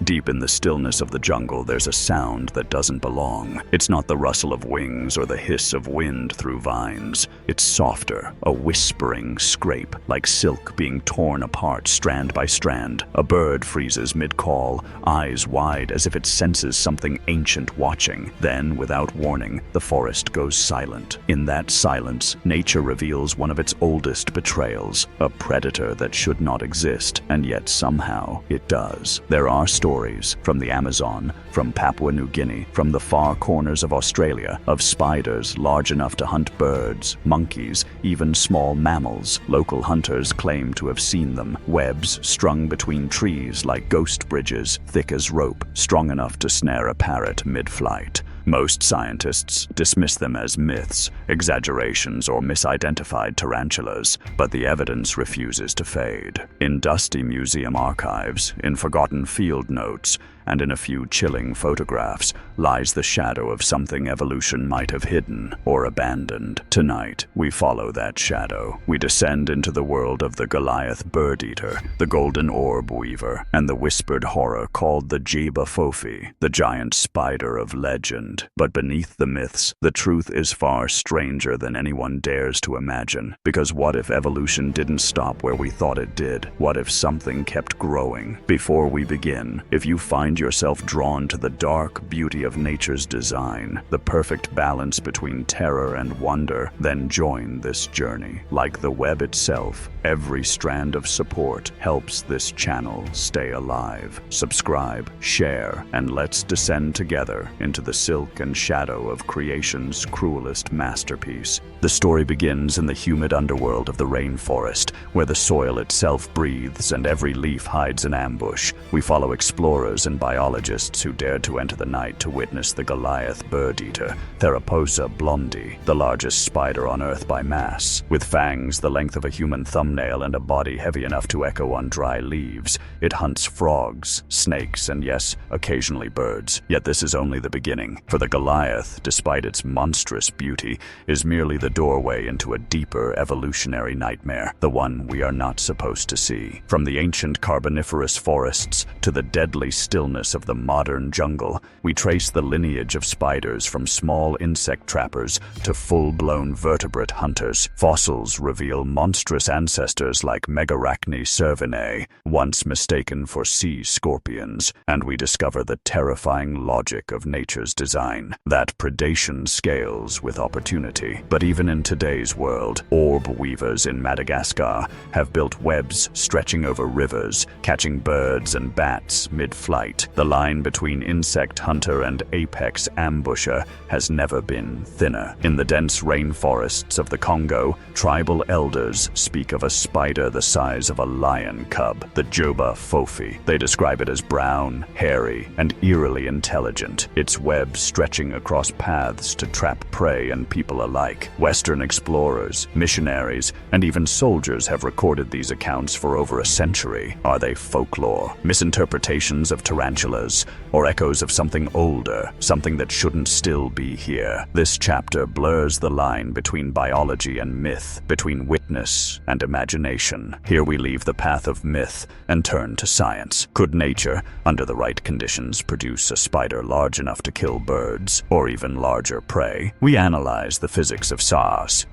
Deep in the stillness of the jungle, there's a sound that doesn't belong. It's not the rustle of wings or the hiss of wind through vines. It's softer, a whispering scrape, like silk being torn apart strand by strand. A bird freezes mid-call, eyes wide as if it senses something ancient watching. Then, without warning, the forest goes silent. In that silence, nature reveals one of its oldest betrayals, a predator that should not exist, and yet somehow it does. There are stories from the Amazon, from Papua New Guinea, from the far corners of Australia, of spiders large enough to hunt birds, monkeys, even small mammals. Local hunters claim to have seen them, webs strung between trees like ghost bridges, thick as rope, strong enough to snare a parrot mid-flight. Most scientists dismiss them as myths, exaggerations, or misidentified tarantulas, but the evidence refuses to fade. In dusty museum archives, in forgotten field notes, and in a few chilling photographs lies the shadow of something evolution might have hidden or abandoned. Tonight, we follow that shadow. We descend into the world of the Goliath Birdeater, the golden orb weaver, and the whispered horror called the Fofi, the giant spider of legend. But beneath the myths, the truth is far stranger than anyone dares to imagine. Because what if evolution didn't stop where we thought it did? What if something kept growing? Before we begin, if you find yourself drawn to the dark beauty of nature's design, the perfect balance between terror and wonder, then join this journey. Like the web itself, every strand of support helps this channel stay alive. Subscribe, share, and let's descend together into the silk and shadow of creation's cruelest masterpiece. The story begins in the humid underworld of the rainforest, where the soil itself breathes and every leaf hides an ambush. We follow explorers and biologists who dared to enter the night to witness the Goliath Birdeater, Theraposa blondi, the largest spider on Earth by mass. With fangs the length of a human thumbnail and a body heavy enough to echo on dry leaves, it hunts frogs, snakes, and yes, occasionally birds. Yet this is only the beginning, for the Goliath, despite its monstrous beauty, is merely the doorway into a deeper evolutionary nightmare, the one we are not supposed to see. From the ancient carboniferous forests to the deadly stillness of the modern jungle, we trace the lineage of spiders from small insect trappers to full-blown vertebrate hunters. Fossils reveal monstrous ancestors like Megarachne servinei, once mistaken for sea scorpions, and we discover the terrifying logic of nature's design, that predation scales with opportunity. But even in today's world, orb weavers in Madagascar have built webs stretching over rivers, catching birds and bats mid-flight. The line between insect hunter and apex ambusher has never been thinner. In the dense rainforests of the Congo, tribal elders speak of a spider the size of a lion cub, the Fofi. They describe it as brown, hairy, and eerily intelligent, its web stretching across paths to trap prey and people alike. Western explorers, missionaries, and even soldiers have recorded these accounts for over a century. Are they folklore, misinterpretations of tarantulas, or echoes of something older, something that shouldn't still be here? This chapter blurs the line between biology and myth, between witness and imagination. Here we leave the path of myth and turn to science. Could nature, under the right conditions, produce a spider large enough to kill birds, or even larger prey? We analyze the physics of SARS,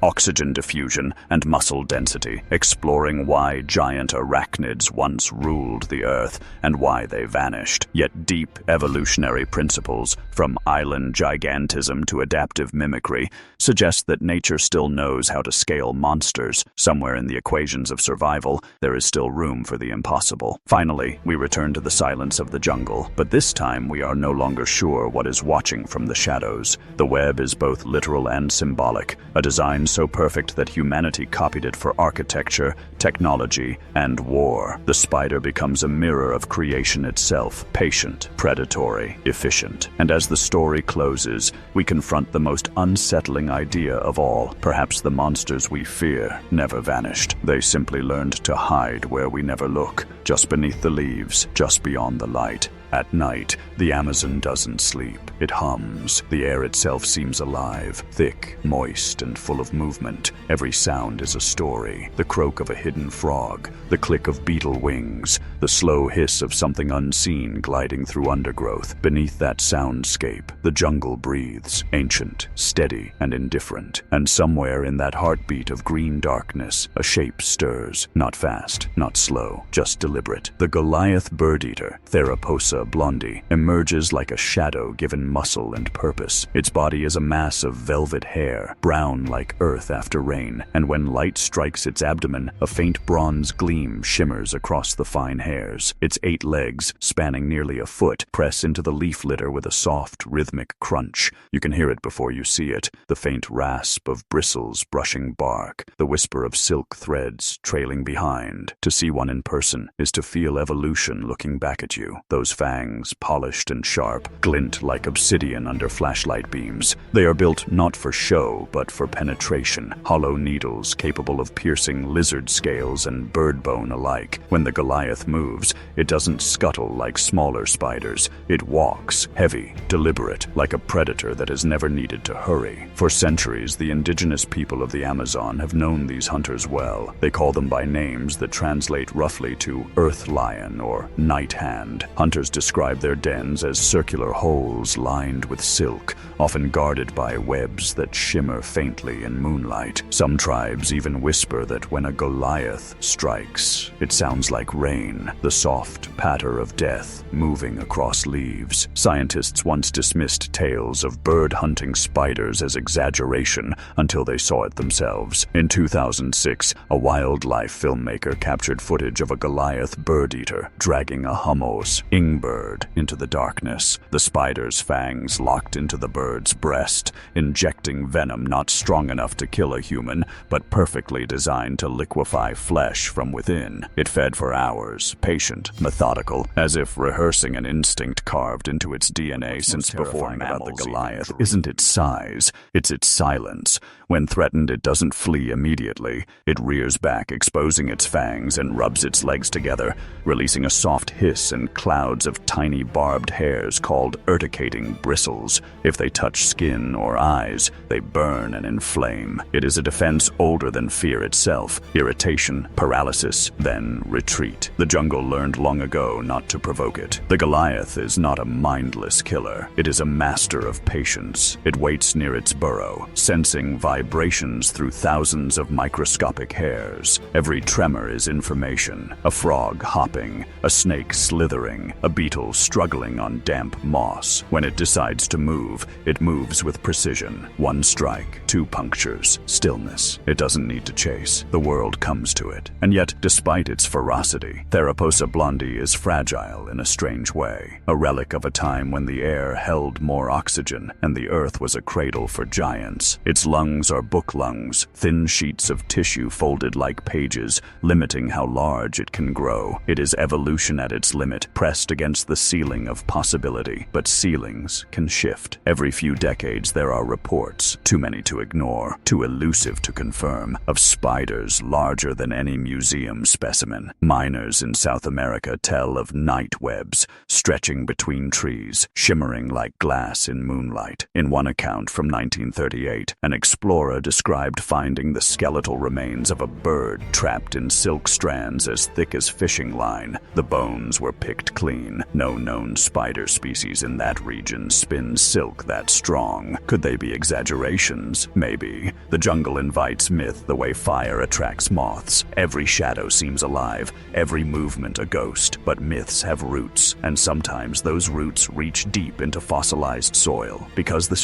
oxygen diffusion, and muscle density, exploring why giant arachnids once ruled the Earth and why they vanished. Yet deep evolutionary principles, from island gigantism to adaptive mimicry, suggest that nature still knows how to scale monsters. Somewhere in the equations of survival, there is still room for the impossible. Finally, we return to the silence of the jungle, but this time we are no longer sure what is watching from the shadows. The web is both literal and symbolic, a design so perfect that humanity copied it for architecture, technology, and war. The spider becomes a mirror of creation itself, patient, predatory, efficient. And as the story closes, we confront the most unsettling idea of all. Perhaps the monsters we fear never vanished. They simply learned to hide where we never look, just beneath the leaves, just beyond the light. At night, the Amazon doesn't sleep. It hums. The air itself seems alive, thick, moist, and full of movement. Every sound is a story. The croak of a hidden frog, the click of beetle wings, the slow hiss of something unseen gliding through undergrowth. Beneath that soundscape, the jungle breathes, ancient, steady, and indifferent. And somewhere in that heartbeat of green darkness, a shape stirs, not fast, not slow, just deliberate. The Goliath Birdeater, Theraposa blondi, emerges like a shadow given muscle and purpose. Its body is a mass of velvet hair, brown like earth after rain, and when light strikes its abdomen, a faint bronze gleam shimmers across the fine hairs. Its 8 legs, spanning nearly a foot, press into the leaf litter with a soft, rhythmic crunch. You can hear it before you see it, the faint rasp of bristles brushing bark, the whisper of silk threads trailing behind. To see one in person is to feel evolution looking back at you. Those fangs, polished and sharp, glint like obsidian under flashlight beams. They are built not for show, but for penetration, hollow needles capable of piercing lizard scales and bird bone alike. When the Goliath moves, it doesn't scuttle like smaller spiders. It walks, heavy, deliberate, like a predator that has never needed to hurry. For centuries, the indigenous people of the Amazon have known these hunters well. They call them by names that translate roughly to earth lion or night hand. Hunters describe their dens as circular holes lined with silk, often guarded by webs that shimmer faintly in moonlight. Some tribes even whisper that when a Goliath strikes, it sounds like rain, the soft patter of death moving across leaves. Scientists once dismissed tales of bird-hunting spiders as exaggeration until they saw it themselves. In 2006, a wildlife filmmaker captured footage of a Goliath bird-eater dragging a hummos bird into the darkness. The spider's fangs locked into the bird's breast, injecting venom not strong enough to kill a human, but perfectly designed to liquefy flesh from within. It fed for hours, patient, methodical, as if rehearsing an instinct carved into its DNA since before mammals. About the Goliath isn't its size, it's its silence. When threatened, it doesn't flee immediately. It rears back, exposing its fangs, and rubs its legs together, releasing a soft hiss and clouds of tiny barbed hairs called urticating bristles. If they touch skin or eyes, they burn and inflame. It is a defense older than fear itself. Irritation, paralysis, then retreat. The jungle learned long ago not to provoke it. The Goliath is not a mindless killer. It is a master of patience. It waits near its burrow, sensing vibrations through thousands of microscopic hairs. Every tremor is information. A frog hopping, a snake slithering, a beetle struggling on damp moss. When it decides to move, it moves with precision. One strike, 2 punctures, stillness. It doesn't need to chase. The world comes to it. And yet, despite its ferocity, Theraposa blondi is fragile in a strange way. A relic of a time when the air held more oxygen and the earth was a cradle for giants. Its lungs are book lungs, thin sheets of tissue folded like pages, limiting how large it can grow. It is evolution at its limit, pressed against the ceiling of possibility. But ceilings can shift. Every few decades there are reports, too many to ignore, too elusive to confirm, of spiders larger than any museum specimen. Miners in South America tell of night webs stretching between trees, shimmering like glass in moonlight. In one account from 1938, an explorer described finding the skeletal remains of a bird trapped in silk strands as thick as fishing line. The bones were picked clean. No known spider species in that region spins silk that strong. Could they be exaggerations? Maybe. The jungle invites myth the way fire attracts moths. Every shadow seems alive, every movement a ghost. But myths have roots, and sometimes those roots reach deep into fossilized soil. Because the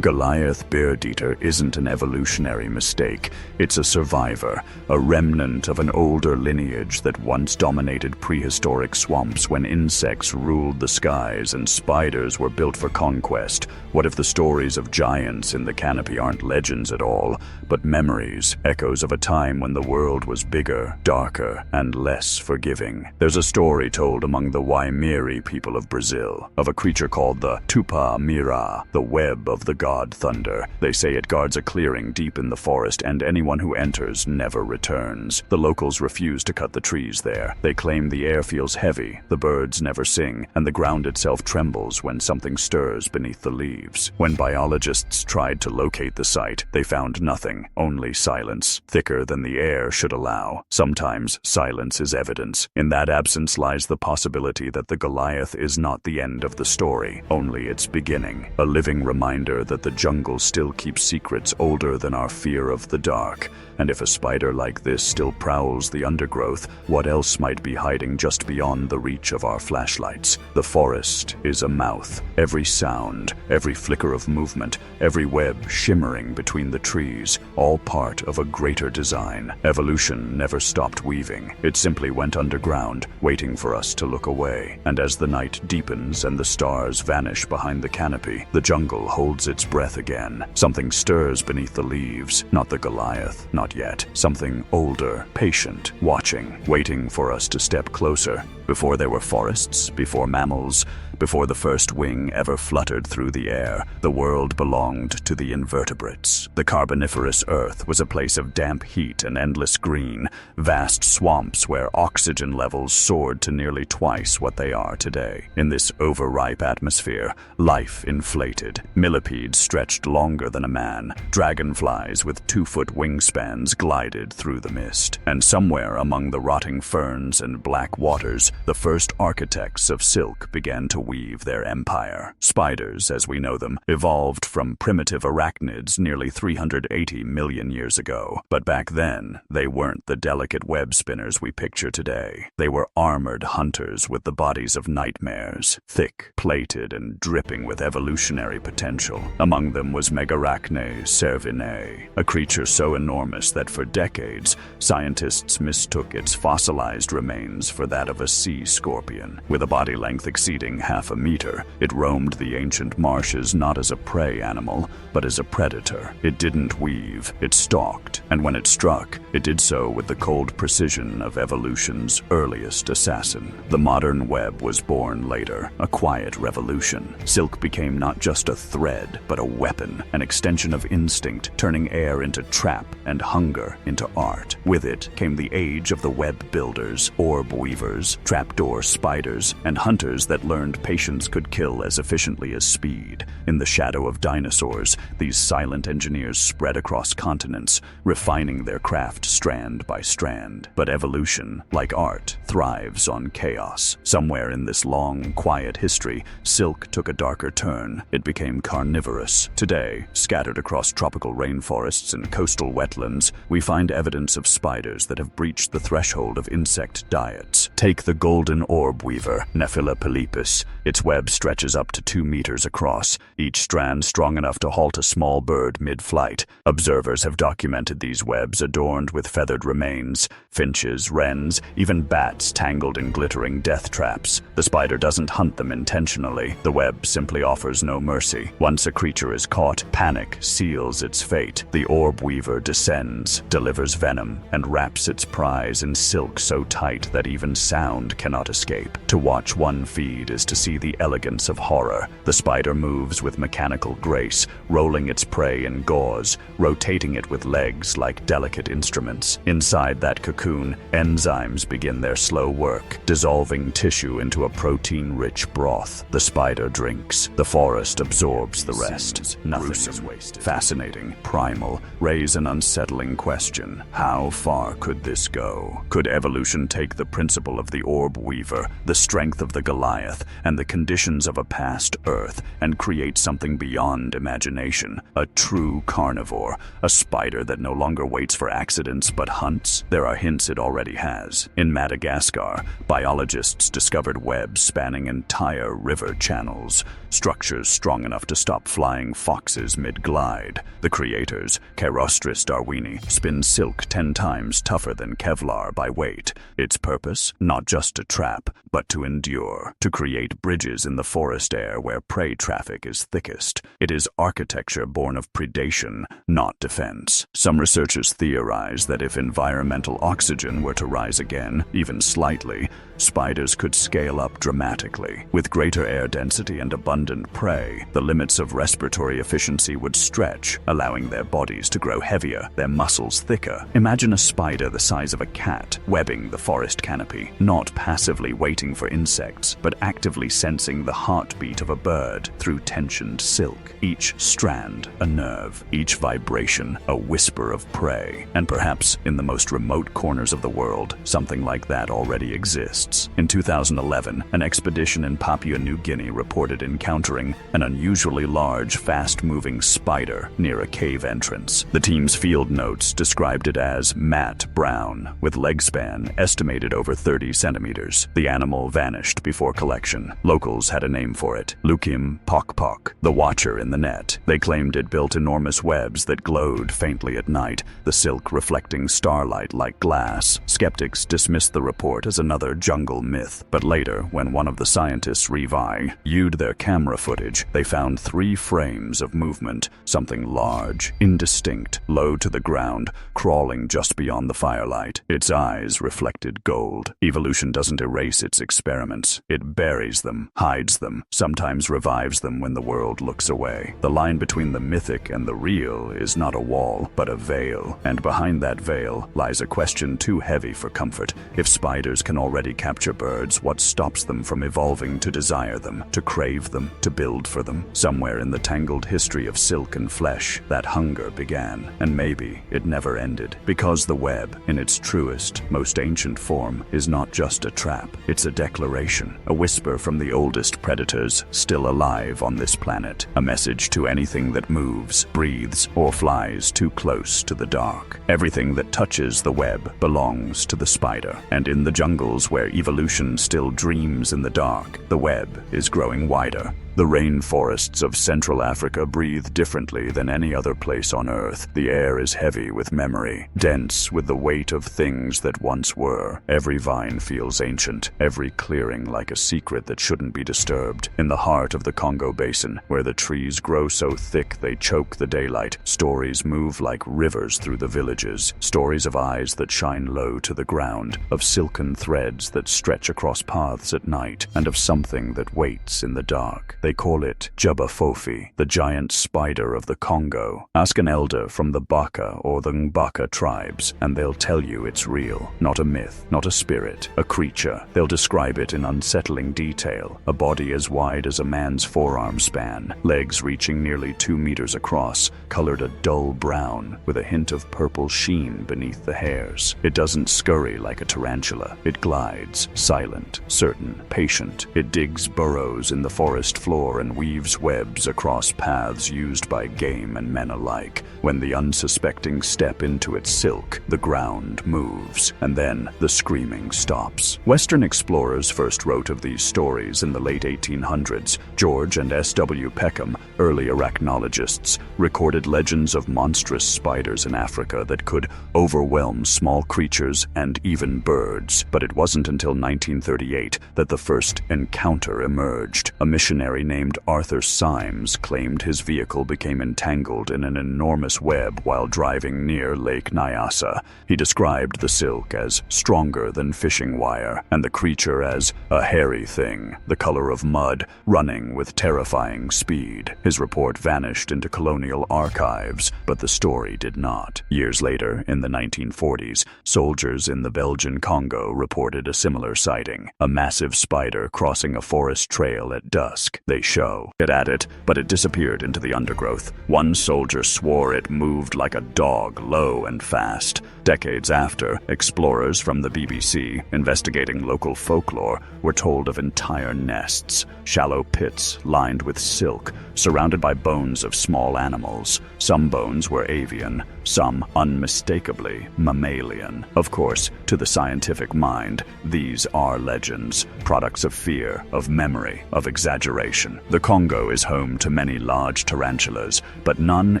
Goliath Birdeater isn't an evolutionary mistake. It's a survivor, a remnant of an older lineage that once dominated prehistoric swamps when insects ruled the skies and spiders were built for conquest. What if the stories of giants in the canopy aren't legends at all, but memories, echoes of a time when the world was bigger, darker, and less forgiving? There's a story told among the Waimiri people of Brazil of a creature called the Tupamira, the web of the god thunder. They say it guards a clearing deep in the forest, and anyone who enters never returns. The locals refuse to cut the trees there. They claim the air feels heavy empty, the birds never sing, and the ground itself trembles when something stirs beneath the leaves. When biologists tried to locate the site, they found nothing, only silence, thicker than the air should allow. Sometimes silence is evidence. In that absence lies the possibility that the Goliath is not the end of the story, only its beginning, a living reminder that the jungle still keeps secrets older than our fear of the dark. And if a spider like this still prowls the undergrowth, what else might be hiding just beyond the reach of our flashlights? The forest is a mouth. Every sound, every flicker of movement, every web shimmering between the trees, all part of a greater design. Evolution never stopped weaving. It simply went underground, waiting for us to look away. And as the night deepens and the stars vanish behind the canopy, the jungle holds its breath again. Something stirs beneath the leaves, not the Goliath, not yet. Something older, patient, watching, waiting for us to step closer. Before there were forests, before mammals, before the first wing ever fluttered through the air, the world belonged to the invertebrates. The Carboniferous Earth was a place of damp heat and endless green, vast swamps where oxygen levels soared to nearly twice what they are today. In this overripe atmosphere, life inflated. Millipedes stretched longer than a man. Dragonflies with 2-foot wingspans glided through the mist. And somewhere among the rotting ferns and black waters, the first architects of silk began to weave their empire. Spiders, as we know them, evolved from primitive arachnids nearly 380 million years ago. But back then, they weren't the delicate web spinners we picture today. They were armored hunters with the bodies of nightmares, thick, plated, and dripping with evolutionary potential. Among them was Megarachne servinei, a creature so enormous that for decades, scientists mistook its fossilized remains for that of a sea scorpion. With a body length exceeding half a meter, it roamed the ancient marshes not as a prey animal, but as a predator. It didn't weave, it stalked, and when it struck, it did so with the cold precision of evolution's earliest assassin. The modern web was born later, a quiet revolution. Silk became not just a thread, but a weapon, an extension of instinct, turning air into trap and hunger into art. With it came the age of the web builders, orb weavers, trapdoor spiders, and hunters that learned patience could kill as efficiently as speed. In the shadow of dinosaurs, these silent engineers spread across continents, refining their craft strand by strand. But evolution, like art, thrives on chaos. Somewhere in this long, quiet history, silk took a darker turn. It became carnivorous. Today, scattered across tropical rainforests and coastal wetlands, we find evidence of spiders that have breached the threshold of insect diets. Take the golden orb weaver, Nephilopolypus. Its web stretches up to 2 meters across, each strand strong enough to halt a small bird mid-flight. Observers have documented these webs adorned with feathered remains, finches, wrens, even bats tangled in glittering death traps. The spider doesn't hunt them intentionally. The web simply offers no mercy. Once a creature is caught, panic seals its fate. The orb weaver descends, delivers venom, and wraps its prize in silk so tight that even sound cannot escape. To watch one feed is to see the elegance of horror. The spider moves with mechanical grace, rolling its prey in gauze, rotating it with legs like delicate instruments. Inside that cocoon, enzymes begin their slow work, dissolving tissue into a protein-rich broth. The spider drinks. The forest absorbs the rest. Nothing is wasted. Fascinating, primal, raise an unsettling question. How far could this go? Could evolution take the principle of the orb weaver, the strength of the Goliath, and the conditions of a past Earth, and create something beyond imagination? A true carnivore, a spider that no longer waits for accidents but hunts? There are hints it already has. In Madagascar, biologists discovered webs spanning entire river channels, structures strong enough to stop flying foxes mid-glide. The creators, Cairostris darwini, spin silk 10 times tougher than Kevlar by weight. Its purpose? Not just to trap, but to endure, to create bridges in the forest air where prey traffic is thickest. It is architecture born of predation, not defense. Some researchers theorize that if environmental oxygen were to rise again, even slightly, spiders could scale up dramatically. With greater air density and abundant prey, the limits of respiratory efficiency would stretch, allowing their bodies to grow heavier, their muscles thicker. Imagine a spider the size of a cat, webbing the forest canopy, actively, not passively waiting for insects, but actively sensing the heartbeat of a bird through tensioned silk. Each strand a nerve, each vibration a whisper of prey. And perhaps in the most remote corners of the world, something like that already exists. In 2011, an expedition in Papua New Guinea reported encountering an unusually large, fast-moving spider near a cave entrance. The team's field notes described it as matte brown, with leg span estimated over 30 centimeters. The animal vanished before collection. Locals had a name for it: Lukim Pok Pok, the watcher in the net. They claimed it built enormous webs that glowed faintly at night, the silk reflecting starlight like glass. Skeptics dismissed the report as another jungle myth, but later, when one of the scientists reviewed their camera footage, they found 3 frames of movement, something large, indistinct, low to the ground, crawling just beyond the firelight. Its eyes reflected gold. Evolution doesn't erase its experiments. It buries them, hides them, sometimes revives them when the world looks away. The line between the mythic and the real is not a wall, but a veil. And behind that veil lies a question too heavy for comfort. If spiders can already capture birds, what stops them from evolving to desire them, to crave them, to build for them? Somewhere in the tangled history of silk and flesh, that hunger began, and maybe it never ended. Because the web, in its truest, most ancient form, is not just a trap. It's a declaration, a whisper from the oldest predators still alive on this planet, a message to anything that moves, breathes, or flies too close to the dark. Everything that touches the web belongs to the spider, and in the jungles where evolution still dreams in the dark, the web is growing wider. The rainforests of Central Africa breathe differently than any other place on Earth. The air is heavy with memory, dense with the weight of things that once were. Every vine feels ancient, every clearing like a secret that shouldn't be disturbed. In the heart of the Congo basin, where the trees grow so thick they choke the daylight, stories move like rivers through the villages. Stories of eyes that shine low to the ground, of silken threads that stretch across paths at night, and of something that waits in the dark. They call it Fofi, the giant spider of the Congo. Ask an elder from the Baka or the Mbaka tribes, and they'll tell you it's real. Not a myth, not a spirit, a creature. They'll describe it in unsettling detail. A body as wide as a man's forearm span, legs reaching nearly 2 meters across, colored a dull brown with a hint of purple sheen beneath the hairs. It doesn't scurry like a tarantula. It glides, silent, certain, patient. It digs burrows in the forest floor and weaves webs across paths used by game and men alike. When the unsuspecting step into its silk, the ground moves, and then the screaming stops. Western explorers first wrote of these stories in the late 1800s. George and S.W. Peckham, early arachnologists, recorded legends of monstrous spiders in Africa that could overwhelm small creatures and even birds. But it wasn't until 1938 that the first encounter emerged. A missionary named Arthur Symes claimed his vehicle became entangled in an enormous web while driving near Lake Nyassa. He described the silk as stronger than fishing wire, and the creature as a hairy thing, the color of mud, running with terrifying speed. His report vanished into colonial archives, but the story did not. Years later, in the 1940s, soldiers in the Belgian Congo reported a similar sighting, a massive spider crossing a forest trail at dusk. They show it at it, but it disappeared into the undergrowth. One soldier swore it moved like a dog, low and fast. Decades after, explorers from the BBC, investigating local folklore, were told of entire nests, shallow pits lined with silk, surrounded by bones of small animals. Some bones were avian, some unmistakably mammalian. Of course, to the scientific mind, these are legends, products of fear, of memory, of exaggeration. The Congo is home to many large tarantulas, but none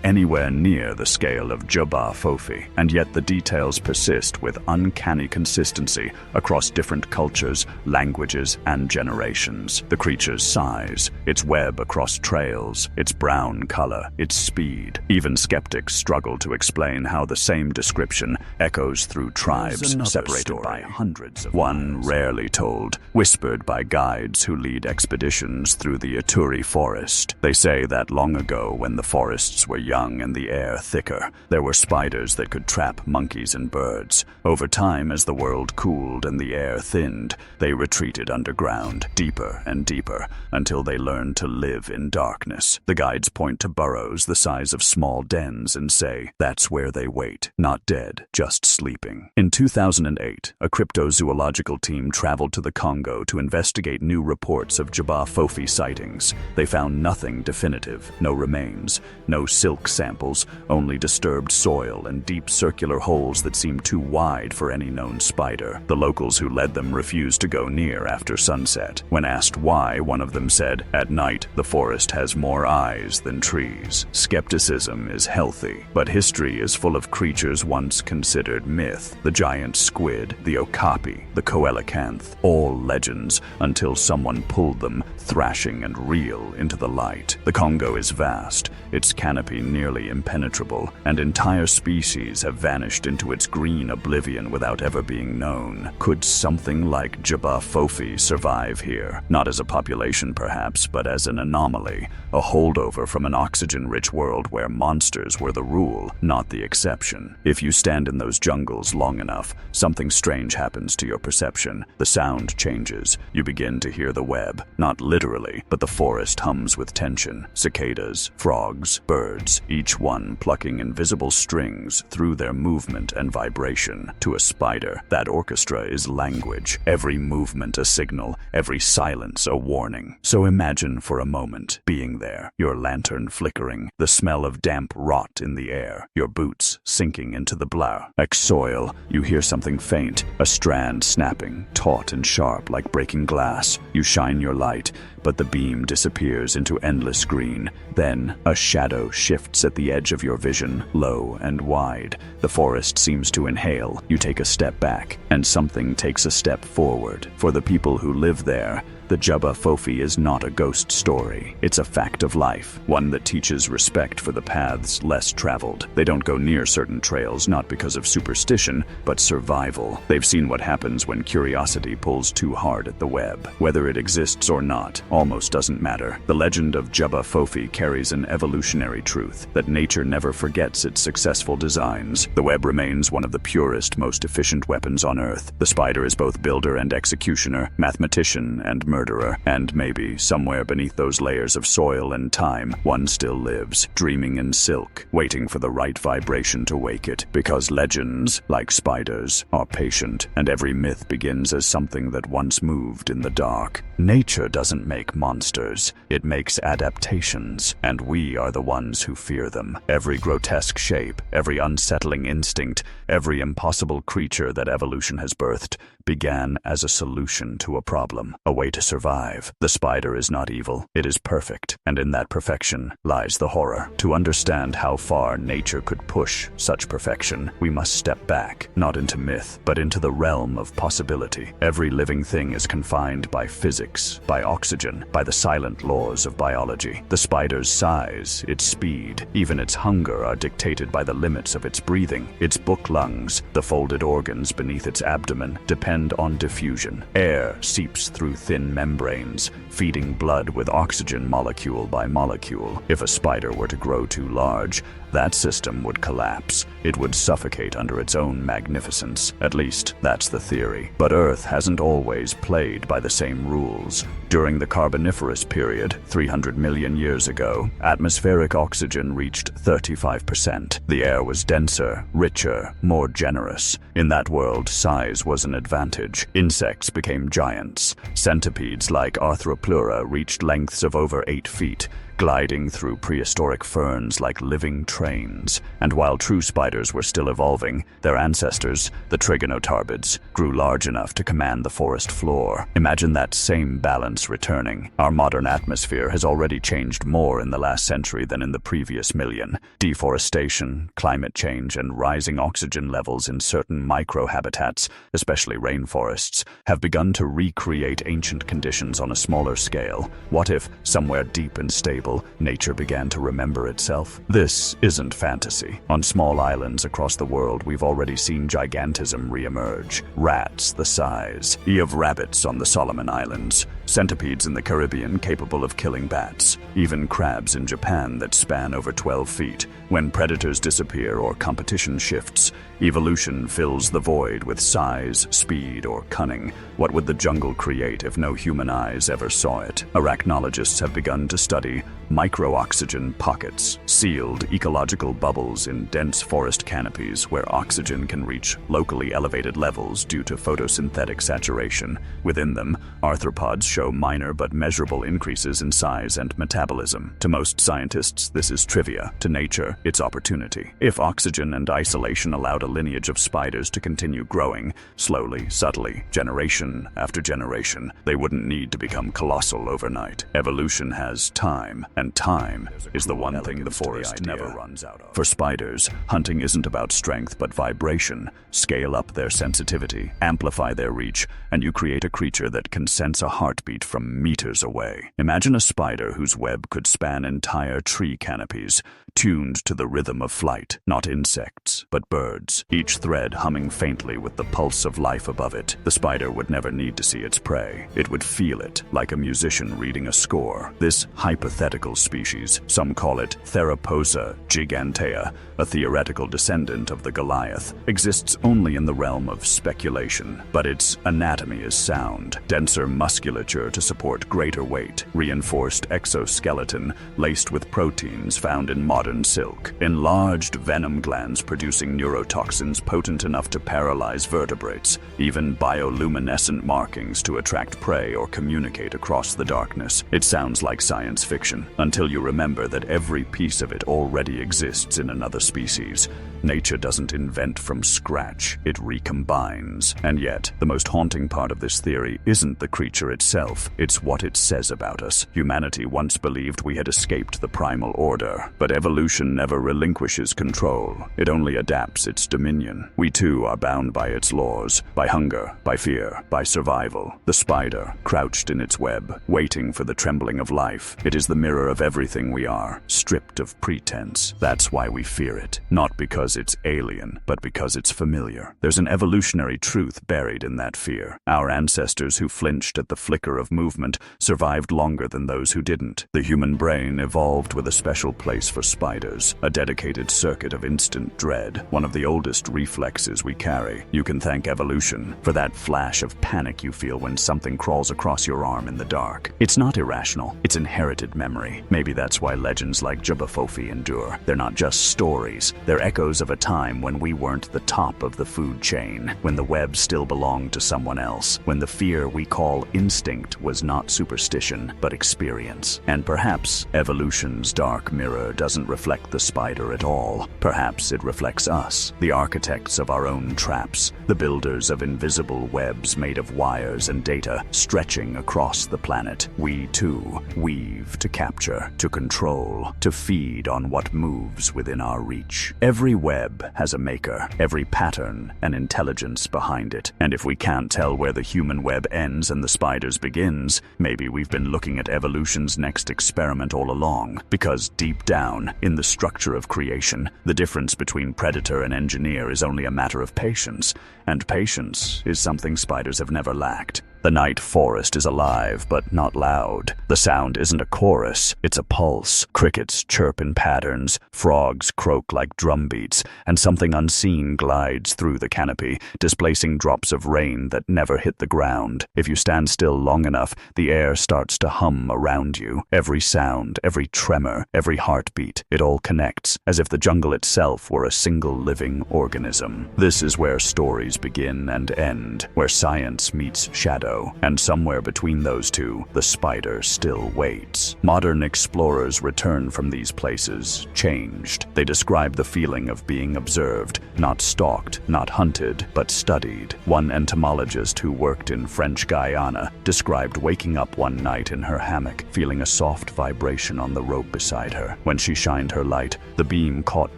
anywhere near the scale of Fofi, and yet the details persist with uncanny consistency across different cultures, languages, and generations. The creature's size, its web across trails, its brown color, its speed. Even skeptics struggle to explain how the same description echoes through tribes separated by hundreds of miles. One rarely told, whispered by guides who lead expeditions through the Ituri forest. They say that long ago, when the forests were young and the air thicker, there were spiders that could trap monkeys and birds. Over time, as the world cooled and the air thinned, they retreated underground, deeper and deeper, until they learned to live in darkness. The guides point to burrows the size of small dens and say that's where they wait, not dead, just sleeping. In 2008, a cryptozoological team traveled to the Congo to investigate new reports of Fofi sightings. They found nothing definitive, no remains, no silk samples, only disturbed soil and deep circular holes that seemed too wide for any known spider. The locals who led them refused to go near after sunset. When asked why, one of them said, "At night, the forest has more eyes than trees." Skepticism is healthy, but history is full of creatures once considered myth. The giant squid, the okapi, the coelacanth, all legends until someone pulled them, thrashing and real, into the light. The Congo is vast, its canopy nearly impenetrable, and entire species have vanished into its green oblivion without ever being known. Could something like Fofi survive here? Not as a population perhaps, but as an anomaly, a holdover from an oxygen-rich world where monsters were the rule, not the exception. If you stand in those jungles long enough, something strange happens to your perception. The sound changes. You begin to hear the web, not literally, but the forest hums with tension. Cicadas, frogs, birds, each one plucking invisible strings through their movement and vibration. To a spider, that orchestra is language, every movement a signal, every silence a warning. So imagine for a moment being there, your lantern flickering, the smell of damp rot in the air, your boots sinking into the black soil. You hear something faint, a strand snapping, taut and sharp like breaking glass. You shine your light, but the beam disappears into endless green. Then, a shadow shifts at the edge of your vision, low and wide. The forest seems to inhale. You take a step back, and something takes a step forward. For the people who live there, the Fofi is not a ghost story. It's a fact of life, one that teaches respect for the paths less traveled. They don't go near certain trails, not because of superstition, but survival. They've seen what happens when curiosity pulls too hard at the web. Whether it exists or not almost doesn't matter. The legend of Fofi carries an evolutionary truth, that nature never forgets its successful designs. The web remains one of the purest, most efficient weapons on Earth. The spider is both builder and executioner, mathematician and murderer, and maybe, somewhere beneath those layers of soil and time, one still lives, dreaming in silk, waiting for the right vibration to wake it, because legends, like spiders, are patient, and every myth begins as something that once moved in the dark. Nature doesn't make monsters, it makes adaptations, and we are the ones who fear them. Every grotesque shape, every unsettling instinct, every impossible creature that evolution has birthed, began as a solution to a problem, a way to survive. The spider is not evil, it is perfect, and in that perfection lies the horror. To understand how far nature could push such perfection, we must step back, not into myth, but into the realm of possibility. Every living thing is confined by physics, by oxygen, by the silent laws of biology. The spider's size, its speed, even its hunger are dictated by the limits of its breathing. Its book lungs, the folded organs beneath its abdomen, depend on diffusion. Air seeps through thin membranes, feeding blood with oxygen molecule by molecule. If a spider were to grow too large, that system would collapse. It would suffocate under its own magnificence. At least, that's the theory. But Earth hasn't always played by the same rules. During the Carboniferous period, 300 million years ago, atmospheric oxygen reached 35%. The air was denser, richer, more generous. In that world, size was an advantage. Insects became giants. Centipedes like Arthropleura reached lengths of over 8 feet. gliding through prehistoric ferns like living trains. And while true spiders were still evolving, their ancestors, the trigonotarbids, grew large enough to command the forest floor. Imagine that same balance returning. Our modern atmosphere has already changed more in the last century than in the previous million. Deforestation, climate change, and rising oxygen levels in certain microhabitats, especially rainforests, have begun to recreate ancient conditions on a smaller scale. What if, somewhere deep and stable, nature began to remember itself? This isn't fantasy. On small islands across the world, we've already seen gigantism re-emerge. Rats the size of rabbits on the Solomon Islands, centipedes in the Caribbean capable of killing bats, even crabs in Japan that span over 12 feet. When predators disappear or competition shifts, evolution fills the void with size, speed, or cunning. What would the jungle create if no human eyes ever saw it? Arachnologists have begun to study micro-oxygen pockets, sealed ecological bubbles in dense forest canopies where oxygen can reach locally elevated levels due to photosynthetic saturation. Within them, arthropods show minor but measurable increases in size and metabolism. To most scientists, this is trivia. To nature, it's opportunity. If oxygen and isolation allowed a lineage of spiders to continue growing, slowly, subtly, generation after generation, they wouldn't need to become colossal overnight. Evolution has time, and time is the one thing the forest never runs out of. For spiders, hunting isn't about strength but vibration. Scale up their sensitivity, amplify their reach, and you create a creature that can sense a heartbeat from meters away. Imagine a spider whose web could span entire tree canopies, tuned to the rhythm of flight, not insects, but birds, each thread humming faintly with the pulse of life above it. The spider would never need to see its prey. It would feel it, like a musician reading a score. This hypothetical species, some call it Theroposa gigantea, a theoretical descendant of the Goliath, exists only in the realm of speculation, but its anatomy is sound. Denser musculature to support greater weight, reinforced exoskeleton laced with proteins found in modern silk, enlarged venom glands producing neurotoxins potent enough to paralyze vertebrates, even bioluminescent markings to attract prey or communicate across the darkness. It sounds like science fiction, until you remember that every piece of it already exists in another species. Nature doesn't invent from scratch, it recombines. And yet, the most haunting part of this theory isn't the creature itself, it's what it says about us. Humanity once believed we had escaped the primal order, but evolution never relinquishes control. It only adapts its dominion. We too are bound by its laws, by hunger, by fear, by survival. The spider, crouched in its web, waiting for the trembling of life. It is the mirror of everything we are, stripped of pretense. That's why we fear it, not because it's alien, but because it's familiar. There's an evolutionary truth buried in that fear. Our ancestors who flinched at the flicker of movement survived longer than those who didn't. The human brain evolved with a special place for spiders, a dedicated circuit of instant dread, one of the oldest reflexes we carry. You can thank evolution for that flash of panic you feel when something crawls across your arm in the dark. It's not irrational, it's inherited memory. Maybe that's why legends like Fofi endure. They're not just stories, they're echoes of a time when we weren't the top of the food chain, when the web still belonged to someone else, when the fear we call instinct was not superstition, but experience. And perhaps evolution's dark mirror doesn't reflect the spider at all. Perhaps it reflects us, the architects of our own traps, the builders of invisible webs made of wires and data stretching across the planet. We too weave to capture, to control, to feed on what moves within our reach. Every web has a maker, every pattern an intelligence behind it. And if we can't tell where the human web ends and the spider's begins, maybe we've been looking at evolution's next experiment all along. Because deep down, in the structure of creation, the difference between predator and engineer is only a matter of patience. And patience is something spiders have never lacked. The night forest is alive, but not loud. The sound isn't a chorus, it's a pulse. Crickets chirp in patterns, frogs croak like drum beats, and something unseen glides through the canopy, displacing drops of rain that never hit the ground. If you stand still long enough, the air starts to hum around you. Every sound, every tremor, every heartbeat, it all connects, as if the jungle itself were a single living organism. This is where stories begin and end, where science meets shadow. And somewhere between those two, the spider still waits. Modern explorers return from these places, changed. They describe the feeling of being observed, not stalked, not hunted, but studied. One entomologist who worked in French Guiana described waking up one night in her hammock, feeling a soft vibration on the rope beside her. When she shined her light, the beam caught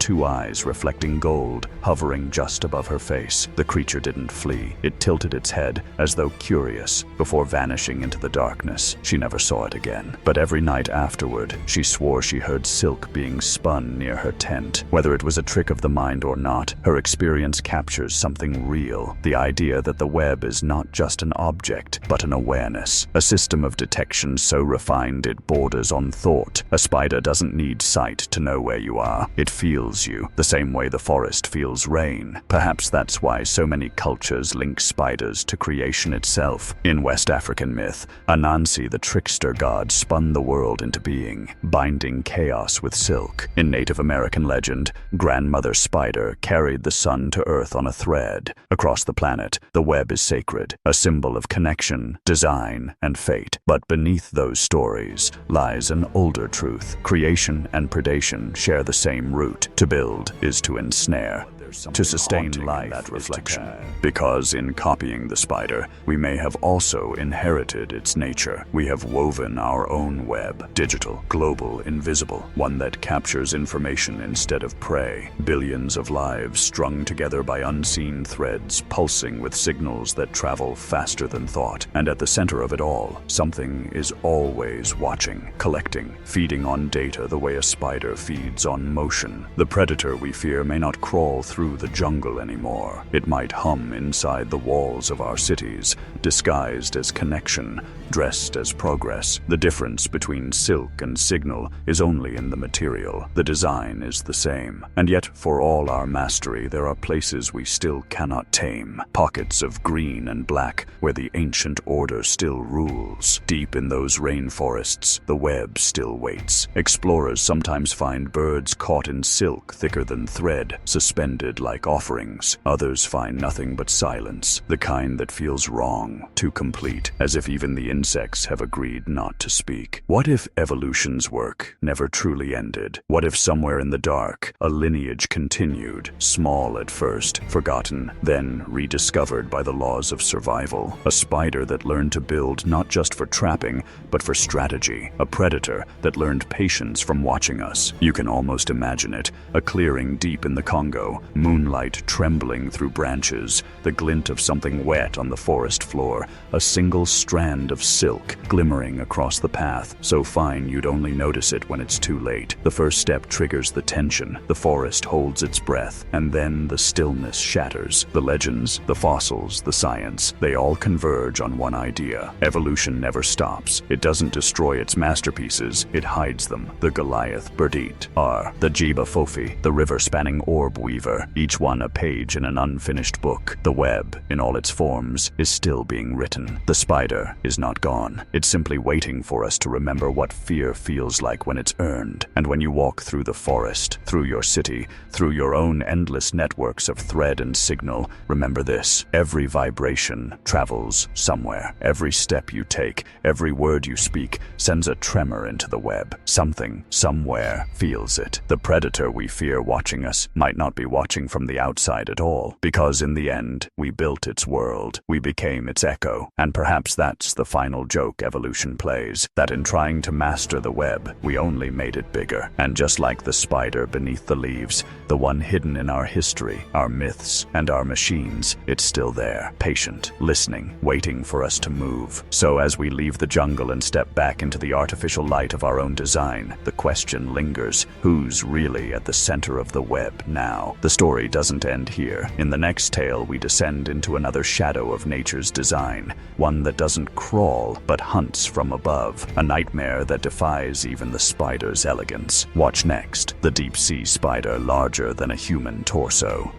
two eyes reflecting gold, hovering just above her face. The creature didn't flee. It tilted its head, as though curious, kiss, before vanishing into the darkness. She never saw it again. But every night afterward, she swore she heard silk being spun near her tent. Whether it was a trick of the mind or not, her experience captures something real. The idea that the web is not just an object, but an awareness. A system of detection so refined it borders on thought. A spider doesn't need sight to know where you are. It feels you, the same way the forest feels rain. Perhaps that's why so many cultures link spiders to creation itself. In West African myth, Anansi, the trickster god, spun the world into being, binding chaos with silk. In Native American legend, Grandmother Spider carried the sun to earth on a thread. Across the planet, the web is sacred, a symbol of connection, design, and fate. But beneath those stories lies an older truth. Creation and predation share the same root. To build is to ensnare. To sustain life that reflection. Because in copying the spider, we may have also inherited its nature. We have woven our own web, digital, global, invisible, one that captures information instead of prey. Billions of lives strung together by unseen threads, pulsing with signals that travel faster than thought. And at the center of it all, something is always watching, collecting, feeding on data the way a spider feeds on motion. The predator we fear may not crawl through the jungle anymore. It might hum inside the walls of our cities, disguised as connection, dressed as progress. The difference between silk and signal is only in the material. The design is the same. And yet, for all our mastery, there are places we still cannot tame. Pockets of green and black where the ancient order still rules. Deep in those rainforests, the web still waits. Explorers sometimes find birds caught in silk thicker than thread, suspended like offerings. Others find nothing but silence, the kind that feels wrong, too complete, as if even the insects have agreed not to speak. What if evolution's work never truly ended? What if somewhere in the dark, a lineage continued, small at first, forgotten, then rediscovered by the laws of survival? A spider that learned to build not just for trapping, but for strategy. A predator that learned patience from watching us. You can almost imagine it, a clearing deep in the Congo, moonlight trembling through branches, the glint of something wet on the forest floor, a single strand of silk glimmering across the path, so fine you'd only notice it when it's too late. The first step triggers the tension, the forest holds its breath, and then the stillness shatters. The legends, the fossils, the science, they all converge on one idea. Evolution never stops. It doesn't destroy its masterpieces, it hides them. The Goliath, Birdeater, the Jiba Fofi, the river-spanning orb weaver, each one a page in an unfinished book. The web, in all its forms, is still being written. The spider is not gone. It's simply waiting for us to remember what fear feels like when it's earned. And when you walk through the forest, through your city, through your own endless networks of thread and signal, remember this: every vibration travels somewhere. Every step you take, every word you speak, sends a tremor into the web. Something, somewhere, feels it. The predator we fear watching us might not be watching from the outside at all, because in the end, we built its world. We became its echo. And perhaps that's the final joke evolution plays, that in trying to master the web, we only made it bigger. And just like the spider beneath the leaves, the one hidden in our history, our myths, and our machines, it's still there, patient, listening, waiting for us to move. So as we leave the jungle and step back into the artificial light of our own design, the question lingers: who's really at the center of the web now? The story doesn't end here. In the next tale, we descend into another shadow of nature's design, one that doesn't crawl, but hunts from above, a nightmare that defies even the spider's elegance. Watch next: the deep-sea spider larger than a human torso.